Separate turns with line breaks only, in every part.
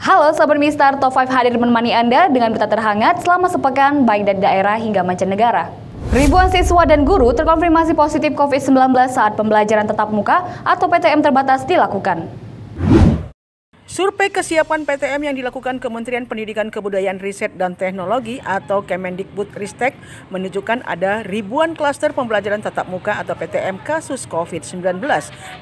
Halo Sobat Mistar, Top 5 hadir menemani Anda dengan berita terhangat selama sepekan baik dari daerah hingga mancanegara. Ribuan siswa dan guru terkonfirmasi positif COVID-19 saat pembelajaran tatap muka atau PTM terbatas dilakukan.
Survei kesiapan PTM yang dilakukan Kementerian Pendidikan Kebudayaan Riset dan Teknologi atau Kemendikbudristek menunjukkan ada ribuan klaster pembelajaran tatap muka atau PTM kasus COVID-19.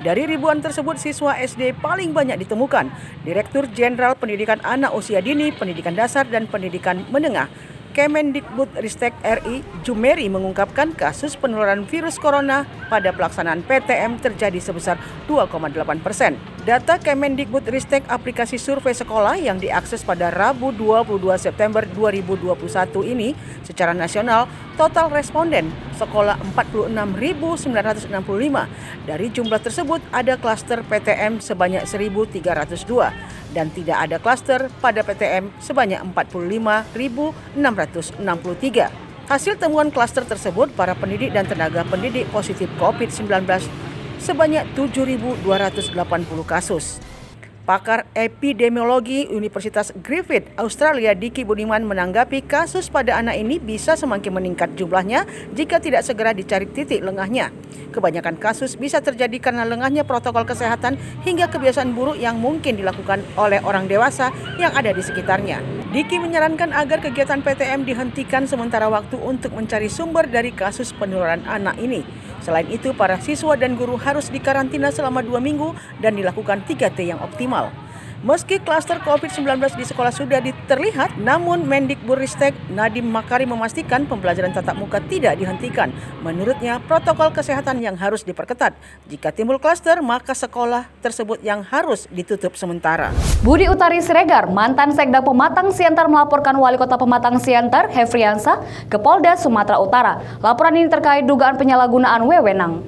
Dari ribuan tersebut, siswa SD paling banyak ditemukan. Direktur Jenderal Pendidikan Anak Usia Dini, Pendidikan Dasar dan Pendidikan Menengah Kemendikbudristek RI, Jumeri mengungkapkan kasus penularan virus corona pada pelaksanaan PTM terjadi sebesar 2,8%. Data Kemendikbudristek aplikasi survei sekolah yang diakses pada Rabu 22 September 2021 ini secara nasional, total responden sekolah 46.965. Dari jumlah tersebut ada klaster PTM sebanyak 1.302 dan tidak ada klaster pada PTM sebanyak 45.663. Hasil temuan klaster tersebut, para pendidik dan tenaga pendidik positif COVID-19 sebanyak 7.280 kasus. Pakar epidemiologi Universitas Griffith, Australia, Diki Budiman menanggapi kasus pada anak ini bisa semakin meningkat jumlahnya jika tidak segera dicari titik lengahnya. Kebanyakan kasus bisa terjadi karena lengahnya protokol kesehatan hingga kebiasaan buruk yang mungkin dilakukan oleh orang dewasa yang ada di sekitarnya. Diki menyarankan agar kegiatan PTM dihentikan sementara waktu untuk mencari sumber dari kasus penularan anak ini. Selain itu, para siswa dan guru harus dikarantina selama 2 minggu dan dilakukan 3T yang optimal. Meski klaster COVID-19 di sekolah sudah terlihat, namun Mendikbudristek Nadiem Makarim memastikan pembelajaran tatap muka tidak dihentikan. Menurutnya, protokol kesehatan yang harus diperketat. Jika timbul klaster, maka sekolah tersebut yang harus ditutup sementara.
Budi Utari Siregar, mantan Sekda Pematang Siantar melaporkan Wali Kota Pematang Siantar, Hefriansah, ke Polda Sumatera Utara. Laporan ini terkait dugaan penyalahgunaan wewenang.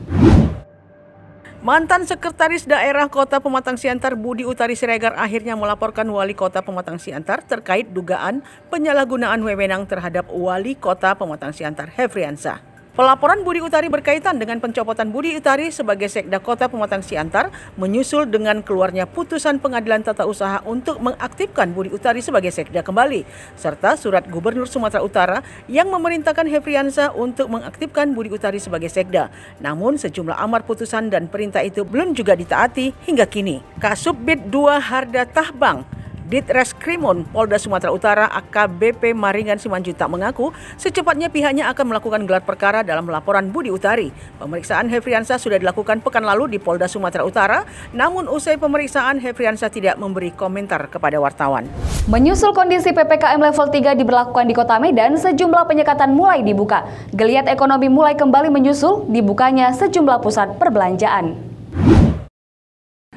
Mantan Sekretaris Daerah Kota Pematang Siantar Budi Utari Siregar akhirnya melaporkan Wali Kota Pematang Siantar terkait dugaan penyalahgunaan wewenang terhadap Wali Kota Pematang Siantar Hefriansah. Pelaporan Budi Utari berkaitan dengan pencopotan Budi Utari sebagai Sekda Kota Pematang Siantar menyusul dengan keluarnya putusan Pengadilan Tata Usaha untuk mengaktifkan Budi Utari sebagai Sekda kembali, serta surat Gubernur Sumatera Utara yang memerintahkan Hefriansah untuk mengaktifkan Budi Utari sebagai Sekda. Namun sejumlah amar putusan dan perintah itu belum juga ditaati hingga kini. Kasubdit 2 Harda Tahbang, Ditreskrimum Polda Sumatera Utara AKBP Maringan Simanjuntak mengaku secepatnya pihaknya akan melakukan gelar perkara dalam laporan Budi Utari. Pemeriksaan Hefriansah sudah dilakukan pekan lalu di Polda Sumatera Utara, namun usai pemeriksaan Hefriansah tidak memberi komentar kepada wartawan.
Menyusul kondisi PPKM level 3 diberlakukan di Kota Medan, sejumlah penyekatan mulai dibuka. Geliat ekonomi mulai kembali menyusul dibukanya sejumlah pusat perbelanjaan.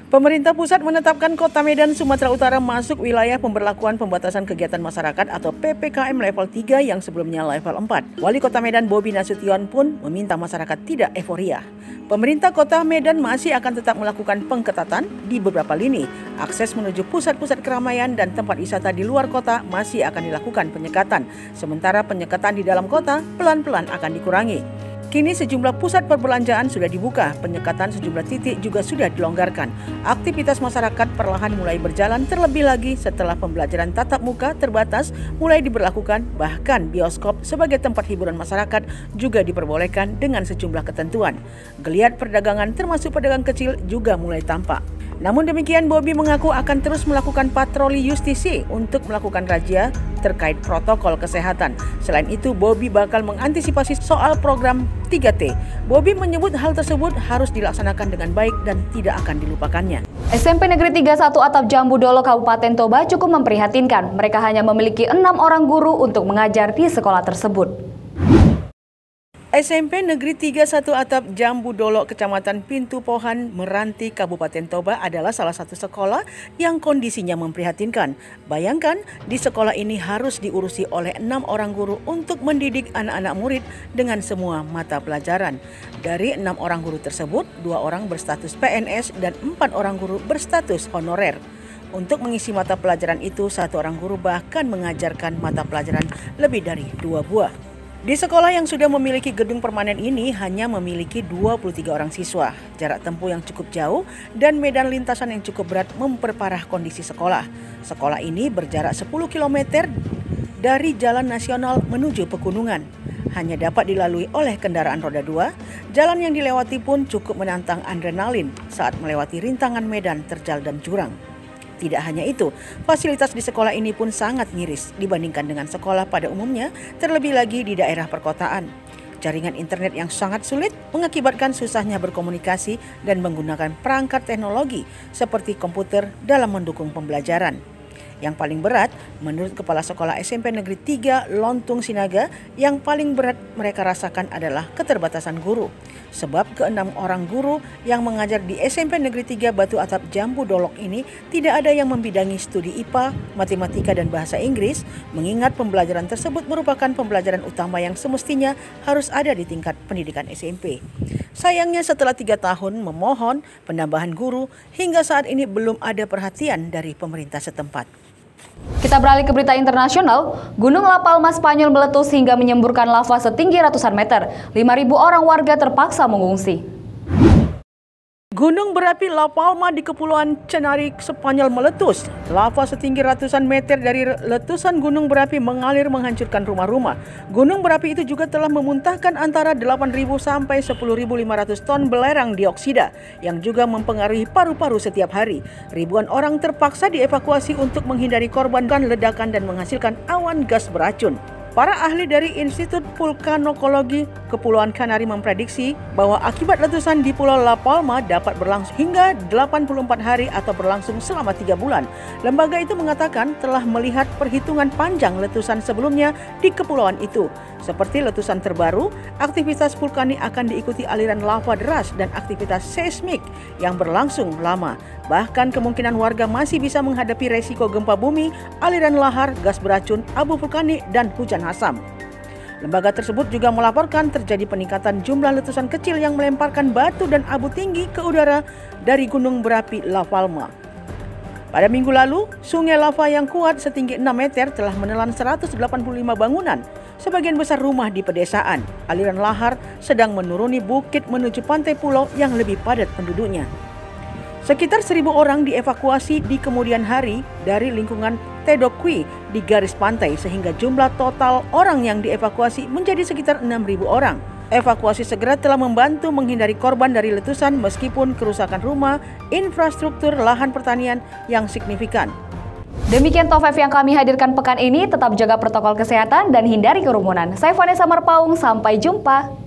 Pemerintah pusat menetapkan Kota Medan, Sumatera Utara masuk wilayah pemberlakuan pembatasan kegiatan masyarakat atau PPKM level 3 yang sebelumnya level 4. Wali Kota Medan Bobi Nasution pun meminta masyarakat tidak euforia. Pemerintah Kota Medan masih akan tetap melakukan pengetatan di beberapa lini. Akses menuju pusat-pusat keramaian dan tempat wisata di luar kota masih akan dilakukan penyekatan. Sementara penyekatan di dalam kota pelan-pelan akan dikurangi. Kini sejumlah pusat perbelanjaan sudah dibuka, penyekatan sejumlah titik juga sudah dilonggarkan. Aktivitas masyarakat perlahan mulai berjalan, terlebih lagi setelah pembelajaran tatap muka terbatas mulai diberlakukan, bahkan bioskop sebagai tempat hiburan masyarakat juga diperbolehkan dengan sejumlah ketentuan. Geliat perdagangan termasuk pedagang kecil juga mulai tampak. Namun demikian, Bobi mengaku akan terus melakukan patroli justisi untuk melakukan razia terkait protokol kesehatan. Selain itu, Bobi bakal mengantisipasi soal program 3T. Bobi menyebut hal tersebut harus dilaksanakan dengan baik dan tidak akan dilupakannya.
SMP Negeri 31 Atap Jambu Dolo Kabupaten Toba cukup memprihatinkan. Mereka hanya memiliki 6 orang guru untuk mengajar di sekolah tersebut.
SMP Negeri 31 Atap Jambu Dolo, Kecamatan Pintu Pohan, Meranti, Kabupaten Toba adalah salah satu sekolah yang kondisinya memprihatinkan. Bayangkan, di sekolah ini harus diurusi oleh 6 orang guru untuk mendidik anak-anak murid dengan semua mata pelajaran. Dari 6 orang guru tersebut, 2 orang berstatus PNS dan 4 orang guru berstatus honorer. Untuk mengisi mata pelajaran itu, 1 orang guru bahkan mengajarkan mata pelajaran lebih dari 2 buah. Di sekolah yang sudah memiliki gedung permanen ini hanya memiliki 23 orang siswa. Jarak tempuh yang cukup jauh dan medan lintasan yang cukup berat memperparah kondisi sekolah. Sekolah ini berjarak 10 km dari jalan nasional menuju pegunungan. Hanya dapat dilalui oleh kendaraan roda 2, jalan yang dilewati pun cukup menantang adrenalin saat melewati rintangan medan terjal dan jurang. Tidak hanya itu, fasilitas di sekolah ini pun sangat miris dibandingkan dengan sekolah pada umumnya, terlebih lagi di daerah perkotaan. Jaringan internet yang sangat sulit mengakibatkan susahnya berkomunikasi dan menggunakan perangkat teknologi seperti komputer dalam mendukung pembelajaran. Yang paling berat, menurut Kepala Sekolah SMP Negeri 3 Lontung Sinaga, yang paling berat mereka rasakan adalah keterbatasan guru. Sebab ke-6 orang guru yang mengajar di SMP Negeri 3 Batu Atap Jambu Dolok ini tidak ada yang membidangi studi IPA, matematika dan bahasa Inggris, mengingat pembelajaran tersebut merupakan pembelajaran utama yang semestinya harus ada di tingkat pendidikan SMP. Sayangnya setelah 3 tahun memohon penambahan guru, hingga saat ini belum ada perhatian dari pemerintah setempat.
Kita beralih ke berita internasional. Gunung La Palma Spanyol meletus hingga menyemburkan lava setinggi ratusan meter. 5.000 orang warga terpaksa mengungsi.
Gunung berapi La Palma di Kepulauan Canarik, Spanyol meletus. Lava setinggi ratusan meter dari letusan gunung berapi mengalir menghancurkan rumah-rumah. Gunung berapi itu juga telah memuntahkan antara 8.000 sampai 10.500 ton belerang dioksida yang juga mempengaruhi paru-paru setiap hari. Ribuan orang terpaksa dievakuasi untuk menghindari korban ledakan dan menghasilkan awan gas beracun. Para ahli dari Institut Vulkanologi Kepulauan Kanari memprediksi bahwa akibat letusan di Pulau La Palma dapat berlangsung hingga 84 hari atau berlangsung selama 3 bulan. Lembaga itu mengatakan telah melihat perhitungan panjang letusan sebelumnya di kepulauan itu. Seperti letusan terbaru, aktivitas vulkanik akan diikuti aliran lava deras dan aktivitas seismik yang berlangsung lama. Bahkan kemungkinan warga masih bisa menghadapi resiko gempa bumi, aliran lahar, gas beracun, abu vulkanik, dan hujan asam. Lembaga tersebut juga melaporkan terjadi peningkatan jumlah letusan kecil yang melemparkan batu dan abu tinggi ke udara dari gunung berapi La Palma. Pada minggu lalu, sungai lava yang kuat setinggi 6 meter telah menelan 185 bangunan, sebagian besar rumah di pedesaan. Aliran lahar sedang menuruni bukit menuju pantai pulau yang lebih padat penduduknya. Sekitar 1.000 orang dievakuasi di kemudian hari dari lingkungan Tedokui di garis pantai sehingga jumlah total orang yang dievakuasi menjadi sekitar 6.000 orang. Evakuasi segera telah membantu menghindari korban dari letusan meskipun kerusakan rumah, infrastruktur, lahan pertanian yang signifikan.
Demikian Top 5 yang kami hadirkan pekan ini. Tetap jaga protokol kesehatan dan hindari kerumunan. Saya Vanessa Marpaung, sampai jumpa.